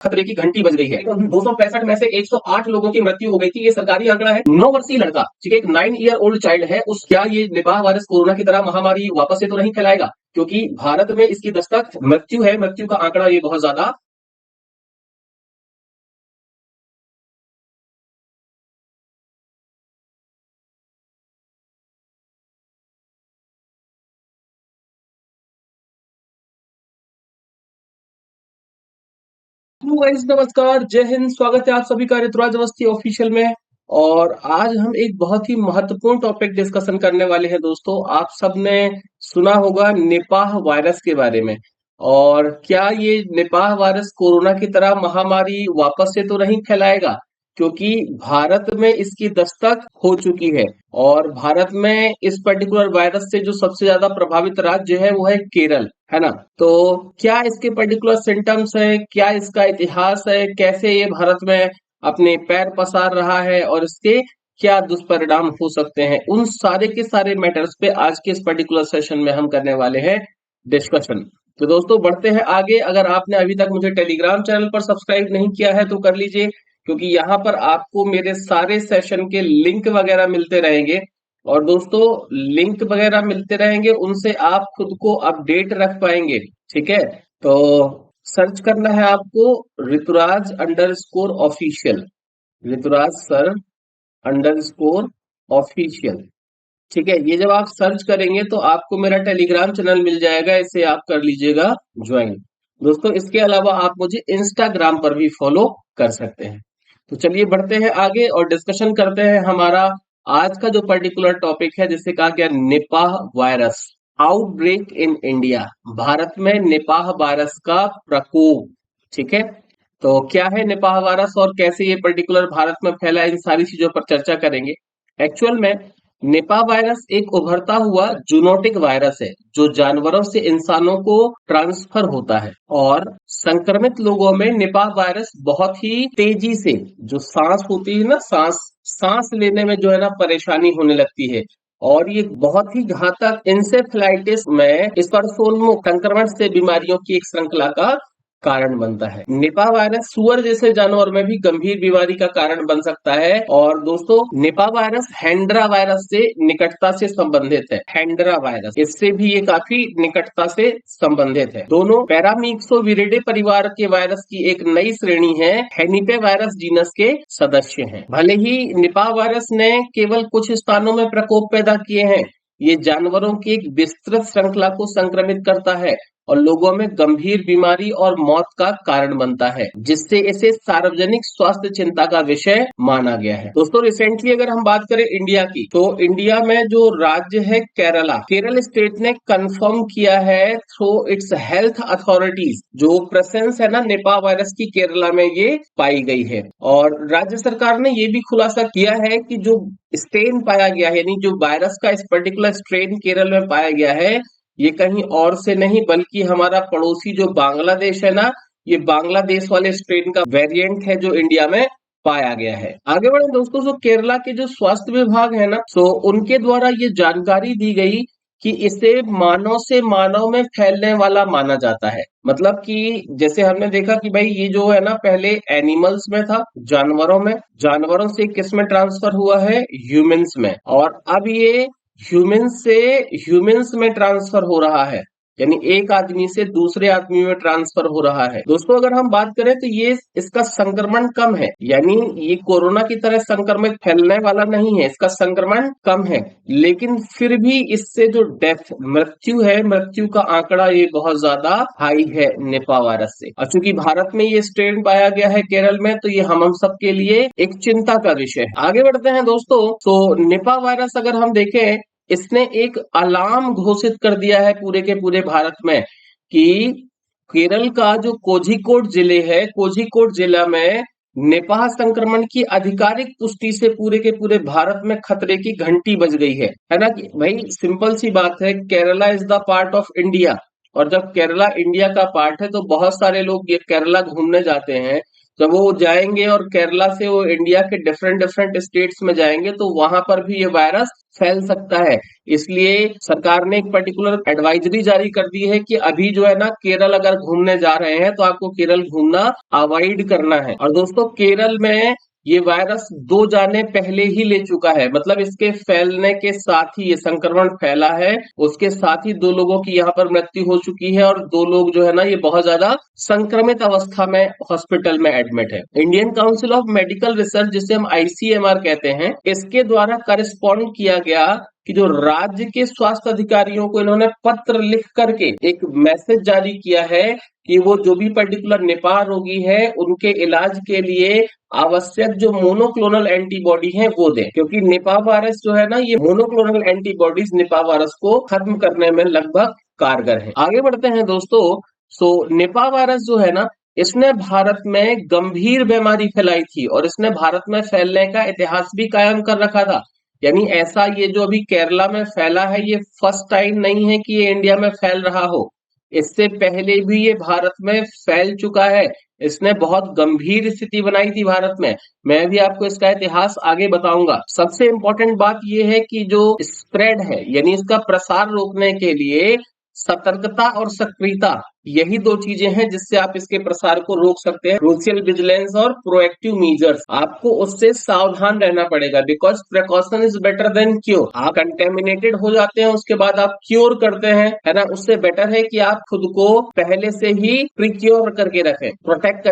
खतरे की घंटी बज गई है। 265 में से 108 लोगों की मृत्यु हो गई थी, ये सरकारी आंकड़ा है। 9 वर्षीय लड़का, ठीक है, एक 9 ईयर ओल्ड चाइल्ड है, उस क्या ये निपाह वायरस कोरोना की तरह महामारी वापस से तो नहीं फैलाएगा? क्योंकि भारत में इसकी दस्तक मृत्यु है, मृत्यु का आंकड़ा ये बहुत ज्यादा हेलो गाइस, नमस्कार, जय हिंद, स्वागत है आप सभी का ऋतुराज अवस्थी ऑफिशियल में। और आज हम एक बहुत ही महत्वपूर्ण टॉपिक डिस्कशन करने वाले हैं दोस्तों। आप सबने सुना होगा निपाह वायरस के बारे में। और क्या ये निपाह वायरस कोरोना की तरह महामारी वापस से तो नहीं फैलाएगा? क्योंकि भारत में इसकी दस्तक हो चुकी है। और भारत में इस पर्टिकुलर वायरस से जो सबसे ज्यादा प्रभावित राज्य है वो है केरल, है ना? तो क्या इसके पर्टिकुलर सिम्टम्स है, क्या इसका इतिहास है, कैसे ये भारत में अपने पैर पसार रहा है और इसके क्या दुष्परिणाम हो सकते हैं, उन सारे के सारे मैटर्स पे आज के इस पर्टिकुलर सेशन में हम करने वाले हैं डिस्कशन। तो दोस्तों बढ़ते हैं आगे। अगर आपने अभी तक मुझे टेलीग्राम चैनल पर सब्सक्राइब नहीं किया है तो कर लीजिए, क्योंकि यहाँ पर आपको मेरे सारे सेशन के लिंक वगैरह मिलते रहेंगे। और दोस्तों लिंक वगैरह मिलते रहेंगे, उनसे आप खुद को अपडेट रख पाएंगे। ठीक है, तो सर्च करना है आपको Rituraj underscore official, Rituraj sir underscore official. ठीक है, ये जब आप सर्च करेंगे तो आपको मेरा टेलीग्राम चैनल मिल जाएगा, इसे आप कर लीजिएगा ज्वाइन। दोस्तों इसके अलावा आप मुझे इंस्टाग्राम पर भी फॉलो कर सकते हैं। तो चलिए बढ़ते हैं आगे और डिस्कशन करते हैं हमारा आज का जो पर्टिकुलर टॉपिक है, जिसे कहा गया Nipah virus outbreak in India. Bharat में निपाह वायरस का प्रकोप। ठीक है, तो क्या है निपाह वायरस और कैसे ये पर्टिकुलर भारत में फैला, इन सारी चीजों पर चर्चा करेंगे। एक्चुअल में निपाह वायरस एक उभरता हुआ जूनोटिक वायरस है जो जानवरों से इंसानों को ट्रांसफर होता है। और संक्रमित लोगों में निपाह वायरस बहुत ही तेजी से, जो सांस होती है ना, सांस सांस लेने में जो है ना परेशानी होने लगती है। और ये बहुत ही घातक इंसेफ्लाइटिस में स्पर्शोन्मुख संक्रमण से बीमारियों की एक श्रृंखला का कारण बनता है। निपाह वायरस सुअर जैसे जानवर में भी गंभीर बीमारी का कारण बन सकता है। और दोस्तों निपाह वायरस हैंड्रा वायरस से निकटता से संबंधित है। हैंड्रा वायरस इससे भी ये काफी निकटता से संबंधित है। दोनों पैरामीक्सोविरिडे परिवार के वायरस की एक नई श्रेणी है, हेनिपे वायरस जीनस के सदस्य हैं। भले ही निपाह वायरस ने केवल कुछ स्थानों में प्रकोप पैदा किए हैं, ये जानवरों की एक विस्तृत श्रृंखला को संक्रमित करता है और लोगों में गंभीर बीमारी और मौत का कारण बनता है, जिससे इसे सार्वजनिक स्वास्थ्य चिंता का विषय माना गया है। दोस्तों रिसेंटली अगर हम बात करें इंडिया की, तो इंडिया में जो राज्य है केरला, केरल स्टेट ने कंफर्म किया है थ्रू इट्स हेल्थ अथॉरिटीज, जो प्रेजेंस है ना निपाह वायरस की केरला में ये पाई गई है। और राज्य सरकार ने ये भी खुलासा किया है कि जो स्ट्रेन पाया गया है, यानी जो वायरस का इस पर्टिकुलर स्ट्रेन केरल में पाया गया है, ये कहीं और से नहीं बल्कि हमारा पड़ोसी जो बांग्लादेश है ना, ये बांग्लादेश वाले स्ट्रेन का वेरिएंट है जो इंडिया में पाया गया है। आगे बढ़े दोस्तों, जो केरला के जो स्वास्थ्य विभाग है ना, सो उनके द्वारा ये जानकारी दी गई कि इसे मानव से मानव में फैलने वाला माना जाता है। मतलब कि जैसे हमने देखा कि भाई ये जो है ना पहले एनिमल्स में था, जानवरों में, जानवरों से किस में ट्रांसफर हुआ है, ह्यूमंस में, और अब ये ह्यूमंस से ह्यूमंस में ट्रांसफर हो रहा है, यानी एक आदमी से दूसरे आदमी में ट्रांसफर हो रहा है। दोस्तों अगर हम बात करें तो ये इसका संक्रमण कम है, यानी ये कोरोना की तरह संक्रमित फैलने वाला नहीं है, इसका संक्रमण कम है। लेकिन फिर भी इससे जो डेथ, मृत्यु है, मृत्यु का आंकड़ा ये बहुत ज्यादा हाई है निपाह वायरस से। और चूंकि भारत में ये स्ट्रेन पाया गया है केरल में, तो ये हम सब के लिए एक चिंता का विषय है। आगे बढ़ते हैं दोस्तों, तो निपाह वायरस अगर हम देखें, इसने एक अलार्म घोषित कर दिया है पूरे के पूरे भारत में कि केरल का जो कोझिकोड जिले है, कोझिकोड जिला में निपाह संक्रमण की आधिकारिक पुष्टि से पूरे के पूरे भारत में खतरे की घंटी बज गई है ना? कि भाई सिंपल सी बात है, Kerala is the part of India, और जब केरला इंडिया का पार्ट है तो बहुत सारे लोग ये केरला घूमने जाते हैं, जब वो जाएंगे और केरला से वो इंडिया के डिफरेंट डिफरेंट स्टेट्स में जाएंगे तो वहां पर भी ये वायरस फैल सकता है। इसलिए सरकार ने एक पर्टिकुलर एडवाइजरी जारी कर दी है कि अभी जो है ना, केरल अगर घूमने जा रहे हैं तो आपको केरल घूमना अवॉइड करना है। और दोस्तों, केरल में ये वायरस 2 जाने पहले ही ले चुका है, मतलब इसके फैलने के साथ ही ये संक्रमण फैला है, उसके साथ ही 2 लोगों की यहाँ पर मृत्यु हो चुकी है और 2 लोग जो है ना, ये बहुत ज्यादा संक्रमित अवस्था में हॉस्पिटल में एडमिट है। Indian council of medical research, जिसे हम आईसीएमआर कहते हैं, इसके द्वारा करस्पॉन्ड किया गया कि जो राज्य के स्वास्थ्य अधिकारियों को इन्होंने पत्र लिख करके एक मैसेज जारी किया है कि वो जो भी पर्टिकुलर निपाह रोगी है उनके इलाज के लिए आवश्यक जो मोनोक्लोनल एंटीबॉडी है वो दें, क्योंकि निपाह वायरस जो है ना, ये मोनोक्लोनल एंटीबॉडीज निपाह वायरस को खत्म करने में लगभग कारगर है। आगे बढ़ते हैं दोस्तों। निपाह वायरस जो है ना, इसने भारत में गंभीर बीमारी फैलाई थी और इसने भारत में फैलने का इतिहास भी कायम कर रखा था। यानी ऐसा ये जो अभी केरला में फैला है, ये फर्स्ट टाइम नहीं है कि ये इंडिया में फैल रहा हो। इससे पहले भी ये भारत में फैल चुका है। इसने बहुत गंभीर स्थिति बनाई थी भारत में। मैं भी आपको इसका इतिहास आगे बताऊंगा। सबसे इंपॉर्टेंट बात यह है कि जो स्प्रेड है, यानी इसका प्रसार रोकने के लिए सतर्कता और सक्रियता, यही 2 चीजें हैं जिससे आप इसके प्रसार को रोक सकते हैं। सोशल विजिलेंस और प्रोएक्टिव मेजर्स, आपको उससे सावधान रहना पड़ेगा, because precaution is better than cure. आप कंटेमिनेटेड हो जाते हैं, उसके बाद आप क्योर करते हैं, है ना, उससे बेटर है कि आप खुद को पहले से ही प्रिक्योर करके रखें, प्रोटेक्ट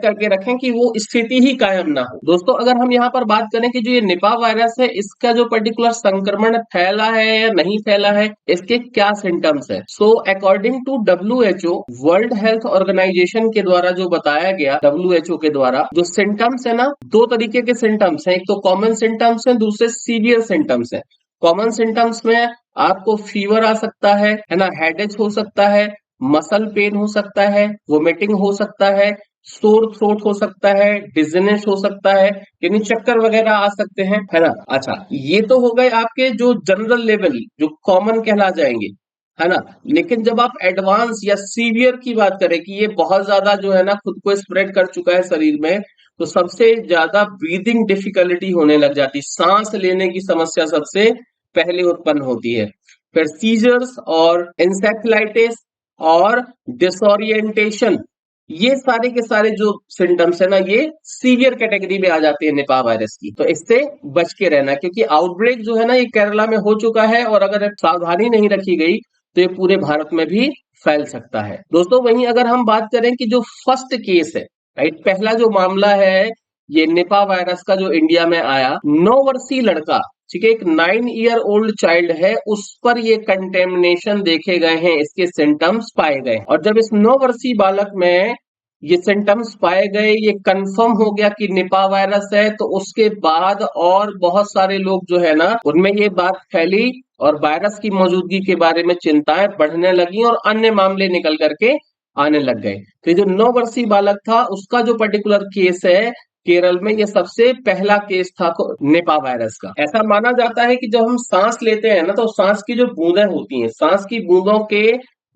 करके रखें कि वो स्थिति ही कायम ना हो। दोस्तों, अगर हम यहाँ पर बात करें कि जो ये निपाह वायरस है, इसका जो पर्टिकुलर संक्रमण फैला है या नहीं फैला है, इसके क्या सिम्टम्स है। According to WHO, world health organization के द्वारा जो बताया गया, WHO के द्वारा जो सिम्टम्स है ना, 2 तरीके के सिम्टम्स हैं। एक तो कॉमन सिम्टम्स हैं, दूसरे सीवियर सिम्टम्स हैं। कॉमन सिम्टम्स में आपको फीवर आ सकता है ना, हेडेक हो सकता है, मसल पेन हो सकता है, वोमिटिंग हो सकता है, सोर थ्रोट हो सकता है, डिजीनेस हो सकता है, यानी चक्कर वगैरह आ सकते हैं, है ना। अच्छा, ये तो हो गए आपके जो जनरल लेवल, जो कॉमन कहला जाएंगे, है ना। लेकिन जब आप एडवांस या सीवियर की बात करें कि ये बहुत ज्यादा जो है ना खुद को स्प्रेड कर चुका है शरीर में, तो सबसे ज्यादा ब्रीदिंग डिफिकल्टी होने लग जाती, सांस लेने की समस्या सबसे पहले उत्पन्न होती है। फिर सीजर्स और इंसेफ्लाइटिस और डिसोरिएंटेशन, ये सारे के सारे जो सिम्टम्स है ना, ये सीवियर कैटेगरी में आ जाते हैं निपाह वायरस की। तो इससे बच के रहना, क्योंकि आउटब्रेक जो है ना, ये केरला में हो चुका है और अगर सावधानी नहीं रखी गई तो ये पूरे भारत में भी फैल सकता है। दोस्तों, वहीं अगर हम बात करें कि जो फर्स्ट केस है, राइट, पहला जो मामला है ये निपाह वायरस का जो इंडिया में आया, 9 वर्षीय लड़का, ठीक है, एक 9-year-old चाइल्ड है, उस पर ये कंटेमिनेशन देखे गए हैं, इसके सिम्टम्स पाए गए। और जब इस 9 वर्षीय बालक में ये सिम्टम्स पाए गए, ये कंफर्म हो गया कि निपाह वायरस है, तो उसके बाद और बहुत सारे लोग जो है ना, उनमें ये बात फैली और वायरस की मौजूदगी के बारे में चिंताएं बढ़ने लगी और अन्य मामले निकल करके आने लग गए। तो जो 9 वर्षीय बालक था, उसका जो पर्टिकुलर केस है केरल में, ये सबसे पहला केस था निपाह वायरस का। ऐसा माना जाता है कि जब हम सांस लेते हैं ना, तो सांस की जो बूंदें होती हैं, सांस की बूंदों के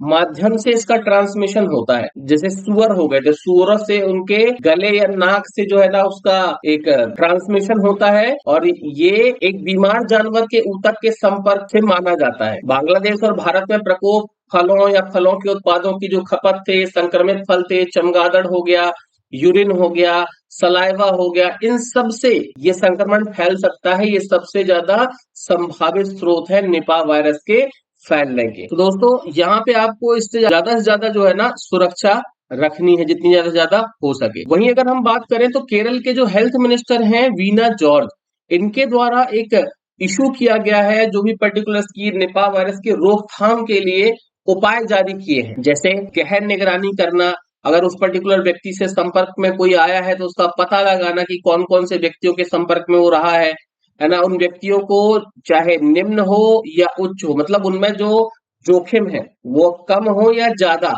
माध्यम से इसका ट्रांसमिशन होता है। जैसे सुअर हो गए, तो सुअरों से उनके गले या नाक से जो है ना, उसका एक ट्रांसमिशन होता है और ये एक बीमार जानवर के ऊतक के संपर्क से माना जाता है। बांग्लादेश और भारत में प्रकोप फलों या फलों के उत्पादों की जो खपत थे, संक्रमित फल थे, चमगादड़ हो गया, यूरिन हो गया, सलाइवा हो गया, इन सब से ये संक्रमण फैल सकता है। ये सबसे ज्यादा संभावित स्रोत है निपाह वायरस के फैलने के। तो दोस्तों, यहाँ पे आपको इससे से ज्यादा जो है ना सुरक्षा रखनी है, जितनी ज्यादा से ज्यादा हो सके। वहीं अगर हम बात करें तो केरल के जो हेल्थ मिनिस्टर हैं वीना जॉर्ज, इनके द्वारा एक इशू किया गया है, जो भी पर्टिकुलर की निपाह वायरस की रोकथाम के लिए उपाय जारी किए हैं। जैसे गहन निगरानी करना, अगर उस पर्टिकुलर व्यक्ति से संपर्क में कोई आया है तो उसका पता लगाना कि कौन कौन से व्यक्तियों के संपर्क में वो रहा है ना। उन व्यक्तियों को चाहे निम्न हो या उच्च हो, मतलब उनमें जो जोखिम है वो कम हो या ज्यादा,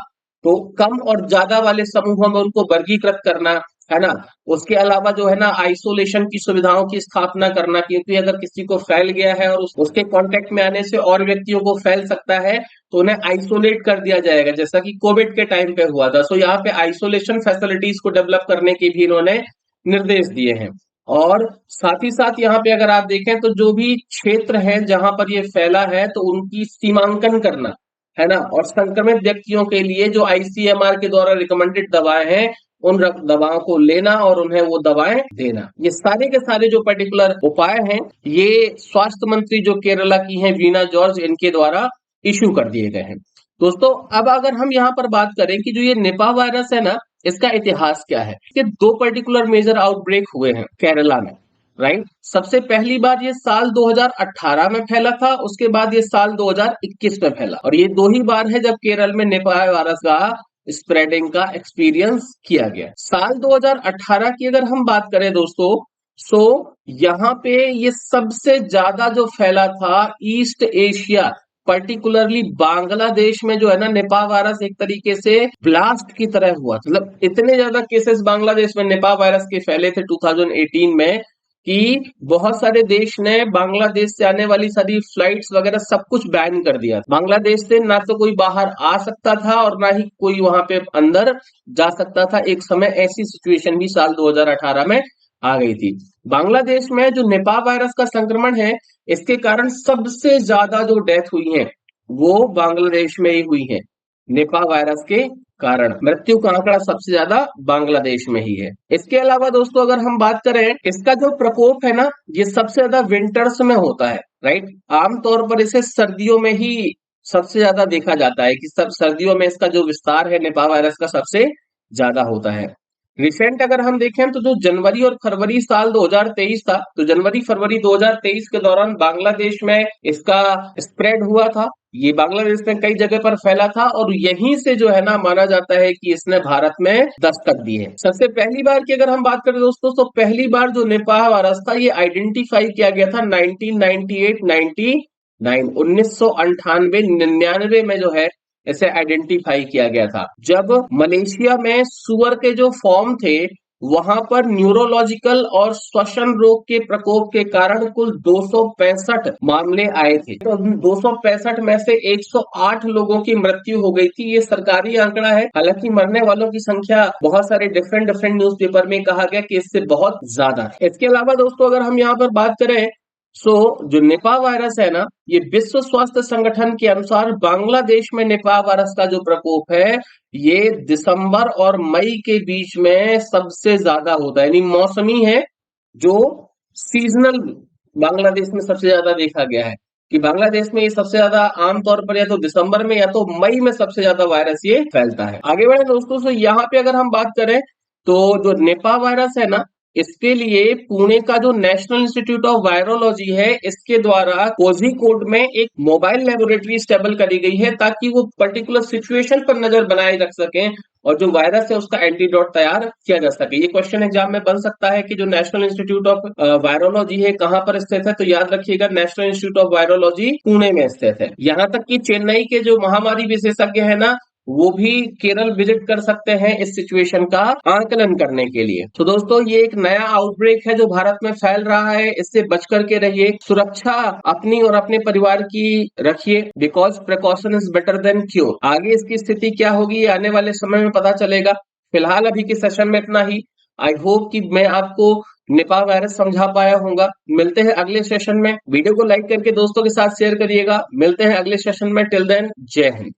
तो कम और ज्यादा वाले समूहों में उनको वर्गीकृत करना, है ना। उसके अलावा जो है ना आइसोलेशन की सुविधाओं की स्थापना करना, क्योंकि अगर किसी को फैल गया है और उसके कांटेक्ट में आने से और व्यक्तियों को फैल सकता है तो उन्हें आइसोलेट कर दिया जाएगा, जैसा कि कोविड के टाइम पे हुआ था। सो यहाँ पे आइसोलेशन फैसिलिटीज को डेवलप करने के भी इन्होंने निर्देश दिए हैं। और साथ ही साथ यहाँ पे अगर आप देखें तो जो भी क्षेत्र है जहां पर ये फैला है तो उनकी सीमांकन करना, है ना। और संक्रमित व्यक्तियों के लिए जो आईसीएमआर के द्वारा रिकमेंडेड दवाएं हैं उन दवाओं को लेना और उन्हें वो दवाएं देना, ये सारे के सारे जो पर्टिकुलर उपाय हैं ये स्वास्थ्य मंत्री जो केरला की हैं वीना जॉर्ज, इनके द्वारा इशू कर दिए गए हैं। दोस्तों अब अगर हम यहाँ पर बात करें कि जो ये निपा वायरस है ना, इसका इतिहास क्या है। ये दो पर्टिकुलर मेजर आउटब्रेक हुए हैं केरला में, राइट। सबसे पहली बार ये साल 2018 में फैला था, उसके बाद ये साल 2021 में फैला, और ये दो ही बार है जब केरल में निपा वायरस का स्प्रेडिंग का एक्सपीरियंस किया गया। साल 2018 की अगर हम बात करें दोस्तों, सो यहाँ पे ये सबसे ज्यादा जो फैला था ईस्ट एशिया, पर्टिकुलरली बांग्लादेश में जो है ना निपा वायरस एक तरीके से ब्लास्ट की तरह हुआ। मतलब इतने ज्यादा केसेस बांग्लादेश में निपा वायरस के फैले थे 2018 में कि बहुत सारे देश ने बांग्लादेश से आने वाली सारी फ्लाइट्स वगैरह सब कुछ बैन कर दिया। बांग्लादेश से ना तो कोई बाहर आ सकता था और ना ही कोई वहां पे अंदर जा सकता था। एक समय ऐसी सिचुएशन भी साल 2018 में आ गई थी। बांग्लादेश में जो निपा वायरस का संक्रमण है, इसके कारण सबसे ज्यादा जो डेथ हुई है वो बांग्लादेश में ही हुई है। निपा वायरस के कारण मृत्यु का आंकड़ा सबसे ज्यादा बांग्लादेश में ही है। इसके अलावा दोस्तों अगर हम बात करें, इसका जो प्रकोप है ना ये सबसे ज्यादा विंटर्स में होता है, राइट। आमतौर पर इसे सर्दियों में ही सबसे ज्यादा देखा जाता है कि सब सर्दियों में इसका जो विस्तार है निपा वायरस का सबसे ज्यादा होता है। रिसेंट अगर हम देखें तो जो जनवरी और फरवरी साल 2023 था, तो जनवरी फरवरी 2023 के दौरान बांग्लादेश में इसका स्प्रेड हुआ था। ये बांग्लादेश में कई जगह पर फैला था और यहीं से जो है ना माना जाता है कि इसने भारत में दस्तक दी है। सबसे पहली बार की अगर हम बात करें दोस्तों, तो पहली बार जो निपाह वायरस था ये आइडेंटिफाई किया गया था 1998-99 में जो है इसे आइडेंटिफाई किया गया था, जब मलेशिया में सुअर के जो फॉर्म थे वहां पर न्यूरोलॉजिकल और श्वसन रोग के प्रकोप के कारण कुल 265 मामले आए थे। तो 265 में से 108 लोगों की मृत्यु हो गई थी। ये सरकारी आंकड़ा है, हालांकि मरने वालों की संख्या बहुत सारे डिफरेंट न्यूज़पेपर में कहा गया कि इससे बहुत ज्यादा है। इसके अलावा दोस्तों अगर हम यहाँ पर बात करें, जो निपा वायरस है ना, ये विश्व स्वास्थ्य संगठन के अनुसार बांग्लादेश में निपा वायरस का जो प्रकोप है ये दिसंबर और मई के बीच में सबसे ज्यादा होता है, यानी मौसमी है जो सीजनल बांग्लादेश में सबसे ज्यादा देखा गया है कि बांग्लादेश में ये सबसे ज्यादा आमतौर पर या तो दिसंबर में या तो मई में सबसे ज्यादा वायरस ये फैलता है। आगे बढ़े दोस्तों, तो यहाँ पे अगर हम बात करें तो जो निपा वायरस है ना, इसके लिए पुणे का जो नेशनल इंस्टीट्यूट ऑफ वायरोलॉजी है इसके द्वारा कोझिकोड में एक मोबाइल लेबोरेटरी स्टेबल करी गई है ताकि वो पर्टिकुलर सिचुएशन पर नजर बनाए रख सकें और जो वायरस है उसका एंटीडोट तैयार किया जा सके। ये क्वेश्चन एग्जाम में बन सकता है कि जो नेशनल इंस्टीट्यूट ऑफ वायरोलॉजी है कहाँ पर स्थित है, तो याद रखिएगा national institute of virology Pune में स्थित है। यहाँ तक कि चेन्नई के जो महामारी विशेषज्ञ है ना वो भी केरल विजिट कर सकते हैं इस सिचुएशन का आकलन करने के लिए। तो दोस्तों ये एक नया आउटब्रेक है जो भारत में फैल रहा है, इससे बच करके रहिए, सुरक्षा अपनी और अपने परिवार की रखिए, because precaution is better than cure. आगे इसकी स्थिति क्या होगी आने वाले समय में पता चलेगा। फिलहाल अभी के सेशन में इतना ही। आई होप कि मैं आपको निपा वायरस समझा पाया होगा। मिलते हैं अगले सेशन में। वीडियो को लाइक करके दोस्तों के साथ शेयर करिएगा। मिलते हैं अगले सेशन में। टिल देन जय हिंद।